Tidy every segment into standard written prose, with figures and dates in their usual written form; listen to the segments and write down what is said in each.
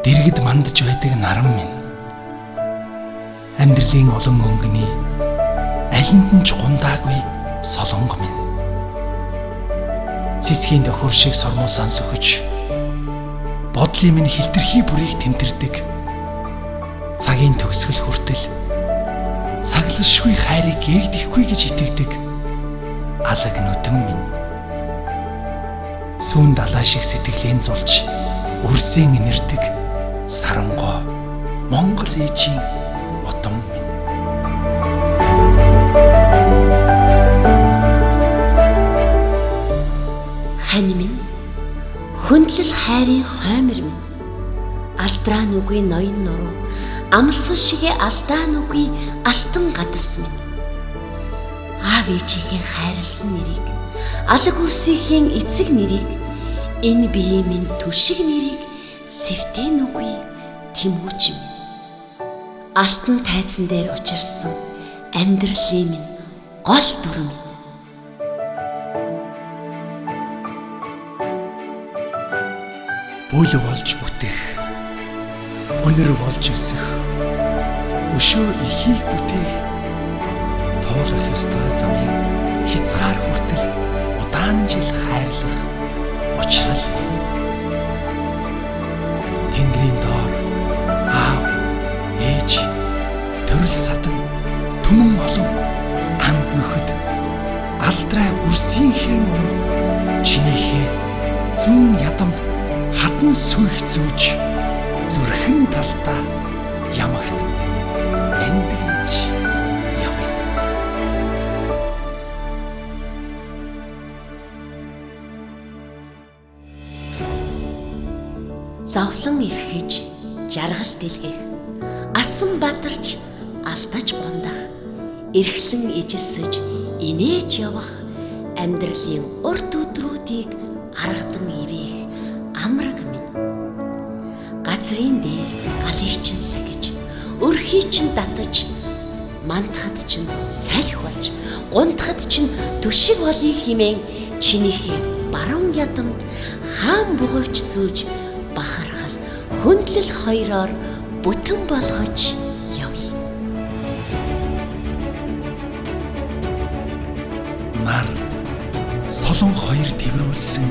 дэргэд мандж байдаг наран минь. Амьдралын олон өнгөний алинд нь ч гундаагүй солонго минь. Цэцгийн төхөр шиг сормоосаа сөхөж бодлын минь хилтерхий бүрийг тэмтэрдэг. Цагийн төгсгөл хүртэл цаглашгүй хайрыг гээгдэхгүй гэж итгэдэг алаг нүдэн минь. Сүүн далай шиг сэтгэлийн зулж үрсэн инэрдэг сарангоо Монгол ээжийн удам минь. Хань минь хөндлөл хайрын хоймор минь. Алдраа нүгүй ноён нуруу амлсан шигэ алдаа нүгүй алтан гадас минь. Аав ээжийн хайрлсан нэрийг, алаг үрсийн эцэг нэрийг, энэ биеийн минь түшиг нэрийг сэвтэн нүгүй Тэмүүч минь. Алтан тайзан дээр учирсан амьдралын минь гол дүр минь. Бүл болж бүтэх, өнөр болж өсөх, өшөө ихийг бүтээх, туулах ёстой замын хязгаар хүртэл удаан жил хайрлах учрал минь. Тэнгэрийн доор аав, ээж, төрөл садан, түмэн олон анд нөхөд алдрай үрсийнхээ өмнө чинийхээ зүүн ядамд хатан сүх зүүж зүрхэн талдаа ямагт нэндэгнэж явъя. Зовлон эвхэж жаргал дэлгэх, асан бадарч алдаж гундах, эрхлэн ижилсэж инээж явах амьдралын урт өдрүүдийг аргадан ивэх амраг минь. Газрын дээр галыг чин сахиж, өрхий чин татаж, мантахад чин салхи болж, гунтахад чин түшиг болыг химэн чинийхээ баруун ядамд хаан бугуйч зүүж бахархал хөндлөл хоёроор бүтэн болгож явъя. Нар солон хоёр тэврүүлсэн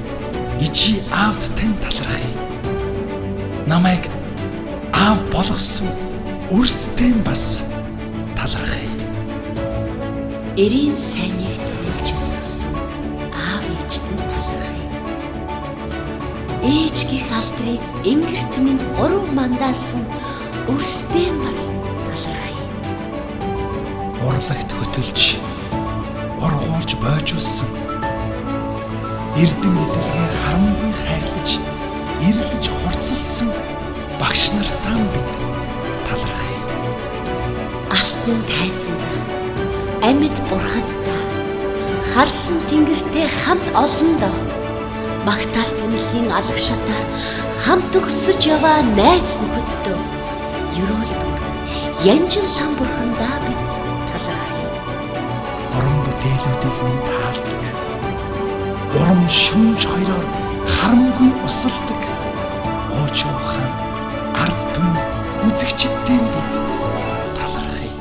ичи аавд тань талархъя. Намайг аав болгосон үрстэй бас талархъя. Эрийн сайныг төрүүлж өсгсөн аав ээжт нь талархъя. Ээж гих алдрыг ингэрт минь урав мандаасан үрстэй бас талархъя. Урлагт хөтөлж, ургуулж бойжулсан эрдэм мэдэлгээ харамгүй хайрлаж, эрлэж хурцлсан багш нартаа бид талархъя. Алтан тайзанда, амьд бурхаддаа, харсан тэнгэртэй хамт олондоо, магтаал зэмлэлийн алаг шатаар хамт өгсөж яваа найз нөхөддөө, ерөөл дүүрэн янжин лам бурхандаа бид талархъя. Уран бүтээлүүдийг минь таалдаг. Урам шүмж хоёроор харамгүй усалдаг. Ууч ухаанд ард түмэн үзэгчдтэй бид талархъя.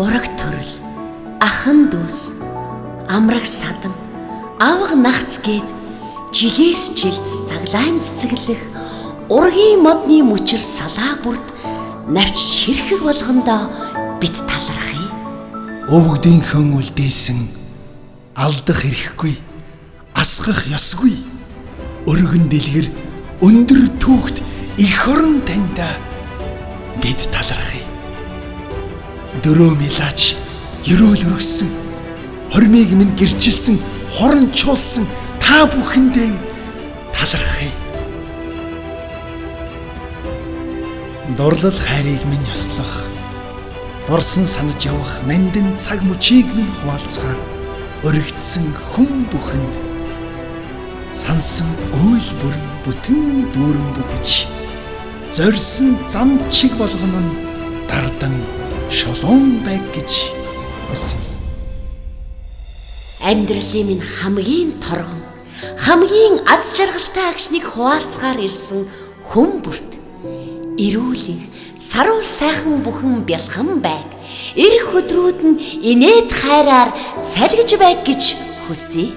Ураг төрөл, ахан дүүс, амраг садан, авга нагц гээд жилээс жилд саглайн цэцэглэх ургийн модны мөчр салаа бүрд навч ширхэг болгондоо бид талархъя. Өвгдийнхөн үлдээсэн алдах эрхгүй, асгах ёсгүй. Өргөн дэлгэр өндөр түүхт их орон таньда бид талархъя. Дөрөө милаач ерөөл өргсөн, хормыг минь гэрчилсэн, хорон чуулсан та бүхэндээ талархъя. Дурлал хайрыг минь ёслох, дурсан санаж явах нандин цаг мөчийг минь хуваалцахаар өргөдсөн хүн бүхэнд сансан үйл бүр бүтэн дүүрэн бүтэж зорьсон зам чиг болгоно нь дардан шулуун байг гэж хүсье. Амьдралын минь хамгийн торгон, хамгийн аз жаргалтай агшныг хуваалцахаар ирсэн хүн бүрт эрүүлэг сарвал сайхан бүхэн бялхан байг. Ирэх өдрүүд нь инээд хайраар салгиж байг гэж хүсье.